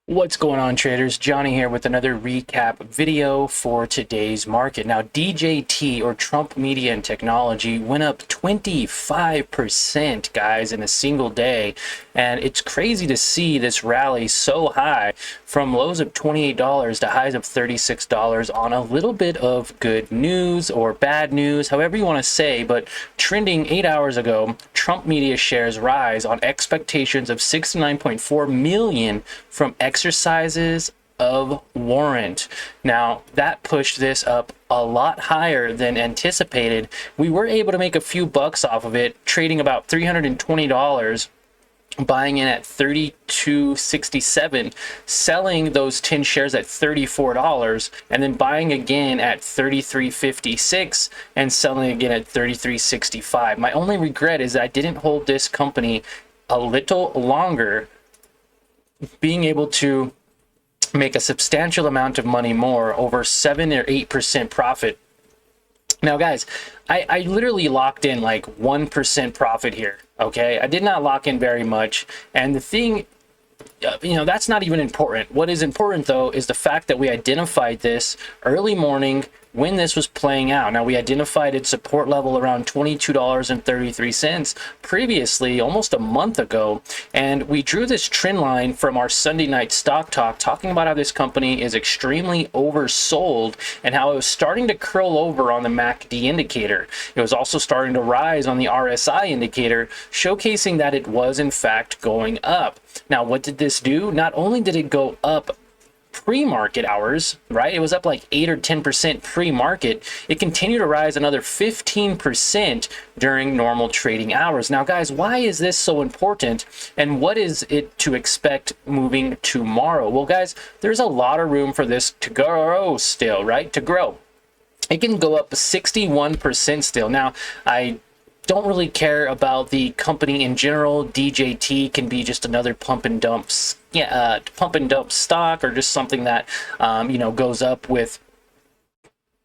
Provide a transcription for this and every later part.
What's going on, traders? Johnny here with another recap video for today's market. Now, DJT, or Trump Media and Technology, went up 25%, guys, in a single day. And it's crazy to see this rally so high from lows of $28 to highs of $36 on a little bit of good news or bad news, however you want to say. But trending 8 hours ago, Trump Media shares rise on expectations of 69.4 million from exercises of warrant. Now, that pushed this up a lot higher than anticipated. We were able to make a few bucks off of it, trading about $320, buying in at $32.67, selling those 10 shares at $34, and then buying again at $33.56 and selling again at $33.65. My only regret is that I didn't hold this company a little longer, being able to make a substantial amount of money more, over 7 or 8% profit. Now, guys, I literally locked in like 1% profit here, okay? I did not lock in very much. And the thing, that's not even important. What is important, though, is the fact that we identified this early morning when this was playing out. Now, we identified its support level around $22.33 previously, almost a month ago, and we drew this trend line from our Sunday night stock talk, talking about how this company is extremely oversold and how it was starting to curl over on the MACD indicator. It was also starting to rise on the RSI indicator, showcasing that it was in fact going up. Now, what did this do? Not only did it go up pre-market hours, right? It was up like 8 or 10% pre-market. It continued to rise another 15% during normal trading hours. Now, guys, why is this so important, and what is it to expect moving tomorrow? Well, guys, there's a lot of room for this to grow still, right? To grow. It can go up 61% still. Now, I don't really care about the company in general. DJT can be just another pump and dump stock, or just something that goes up with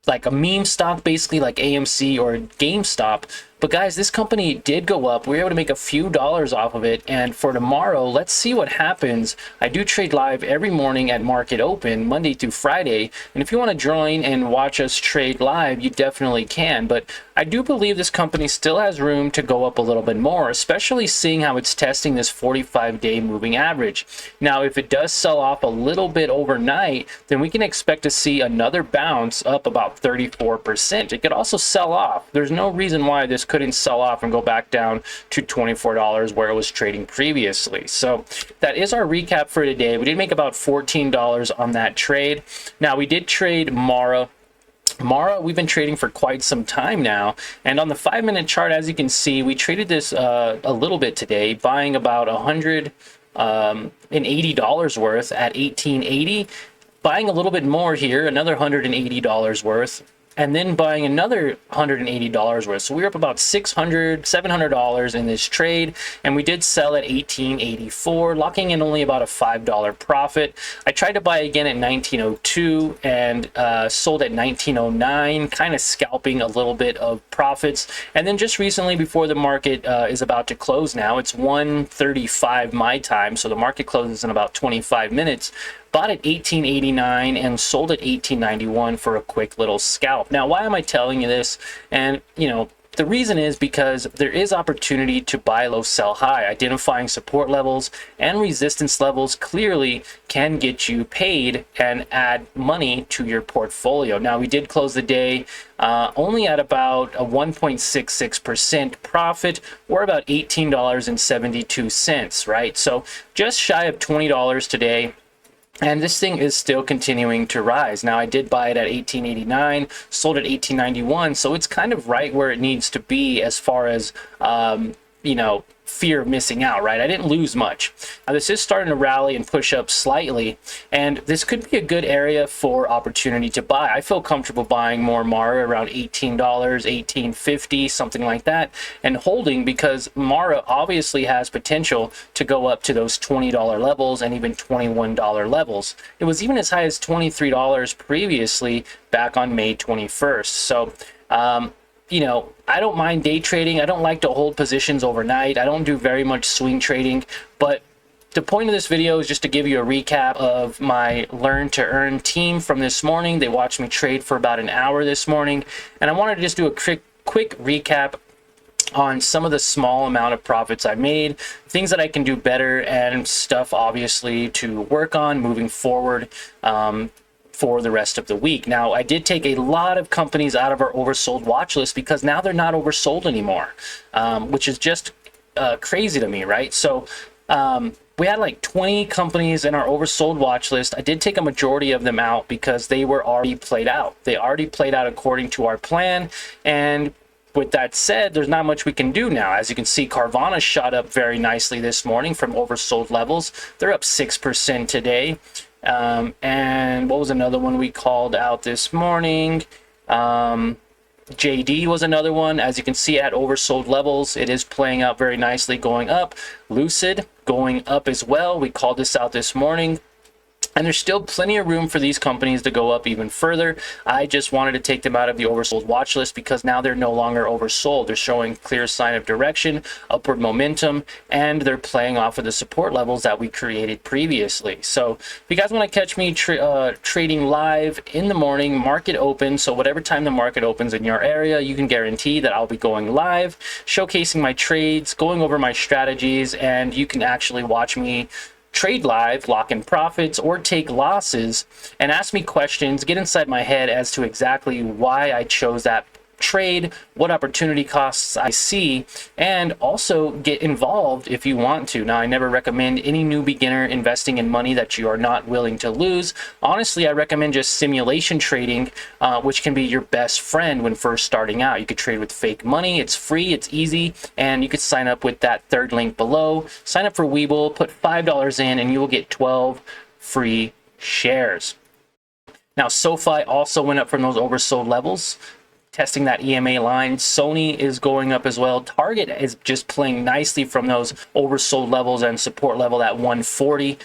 like a meme stock, basically like AMC or GameStop. But guys, this company did go up. We were able to make a few dollars off of it. And for tomorrow, let's see what happens. I do trade live every morning at market open, Monday through Friday. And if you want to join and watch us trade live, you definitely can. But I do believe this company still has room to go up a little bit more, especially seeing how it's testing this 45-day moving average. Now, if it does sell off a little bit overnight, then we can expect to see another bounce up about 34%. It could also sell off. There's no reason why this couldn't sell off and go back down to $24 where it was trading previously. So that is our recap for today. We did make about $14 on that trade. Now, we did trade Mara. We've been trading for quite some time now, and on the 5-minute chart, as you can see, we traded this a little bit today, buying about $180 worth at $18.80, buying a little bit more here, another $180 worth, and then buying another $180 worth. So we were up about $700 in this trade, and we did sell at $18.84, locking in only about a $5 profit. I tried to buy again at $19.02 and sold at $19.09, kind of scalping a little bit of profits. And then just recently, before the market is about to close now, it's 1:35 my time, so the market closes in about 25 minutes. Bought at $18.89 and sold at $18.91 for a quick little scalp. Now, why am I telling you this? And, the reason is because there is opportunity to buy low, sell high. Identifying support levels and resistance levels clearly can get you paid and add money to your portfolio. Now, we did close the day only at about a 1.66% profit, or about $18.72, right? So just shy of $20 today. And this thing is still continuing to rise. Now, I did buy it at $18.89, sold at $18.91, so it's kind of right where it needs to be as far as, fear of missing out, right? I didn't lose much. Now, this is starting to rally and push up slightly, and this could be a good area for opportunity to buy. I feel comfortable buying more Mara around $18, $18.50, something like that, and holding, because Mara obviously has potential to go up to those $20 levels and even $21 levels. It was even as high as $23 previously back on May 21st. So, I don't mind day trading. I don't like to hold positions overnight. I don't do very much swing trading, but the point of this video is just to give you a recap of my Learn to Earn team from this morning. They watched me trade for about an hour this morning, and I wanted to just do a quick recap on some of the small amount of profits I made, things that I can do better, and stuff obviously to work on moving forward for the rest of the week. Now, I did take a lot of companies out of our oversold watch list because now they're not oversold anymore, which is just crazy to me, right? So we had like 20 companies in our oversold watch list. I did take a majority of them out because they were already played out. They already played out according to our plan, and with that said, there's not much we can do now. As you can see, Carvana shot up very nicely this morning from oversold levels. They're up 6% today. And what was another one we called out this morning? JD was another one. As you can see, at oversold levels, it is playing out very nicely, going up. Lucid going up as well. We called this out this morning. And there's still plenty of room for these companies to go up even further. I just wanted to take them out of the oversold watch list because now they're no longer oversold. They're showing clear sign of direction, upward momentum, and they're playing off of the support levels that we created previously. So if you guys want to catch me trading live in the morning, market open, so whatever time the market opens in your area, you can guarantee that I'll be going live, showcasing my trades, going over my strategies, and you can actually watch me trade live, lock in profits, or take losses, and ask me questions, get inside my head as to exactly why I chose that trade, what opportunity costs I see, and also get involved if you want to. Now, I never recommend any new beginner investing in money that you are not willing to lose. Honestly, I recommend just simulation trading, which can be your best friend when first starting out. You could trade with fake money. It's free, it's easy, and you could sign up with that third link below. Sign up for WeBull, put $5 in, and you will get 12 free shares. Now, SoFi also went up from those oversold levels, testing that EMA line. Sony is going up as well. Target is just playing nicely from those oversold levels and support level at 140.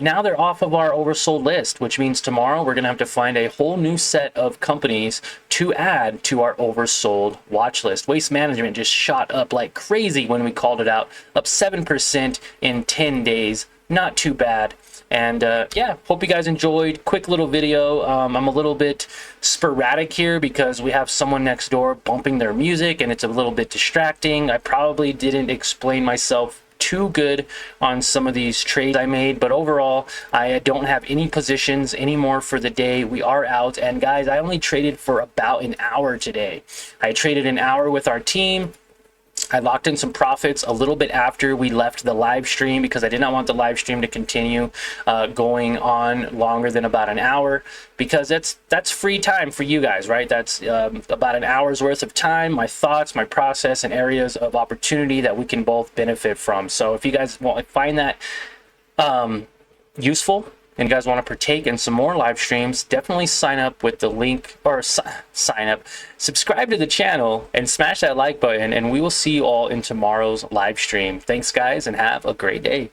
Now they're off of our oversold list, which means tomorrow we're going to have to find a whole new set of companies to add to our oversold watch list. Waste Management just shot up like crazy when we called it out, up 7% in 10 days. Not too bad. And yeah, hope you guys enjoyed. Quick little video. I'm a little bit sporadic here because we have someone next door bumping their music and it's a little bit distracting. I probably didn't explain myself too good on some of these trades I made, but overall I don't have any positions anymore for the day. We are out, and guys, I only traded for about an hour today. I traded an hour with our team. I locked in some profits a little bit after we left the live stream because I did not want the live stream to continue going on longer than about an hour, because that's free time for you guys, right? That's about an hour's worth of time, my thoughts, my process, and areas of opportunity that we can both benefit from. So if you guys find that useful, and you guys want to partake in some more live streams, definitely sign up with the link, or sign up, subscribe to the channel, and smash that like button, and we will see you all in tomorrow's live stream. Thanks, guys, and have a great day.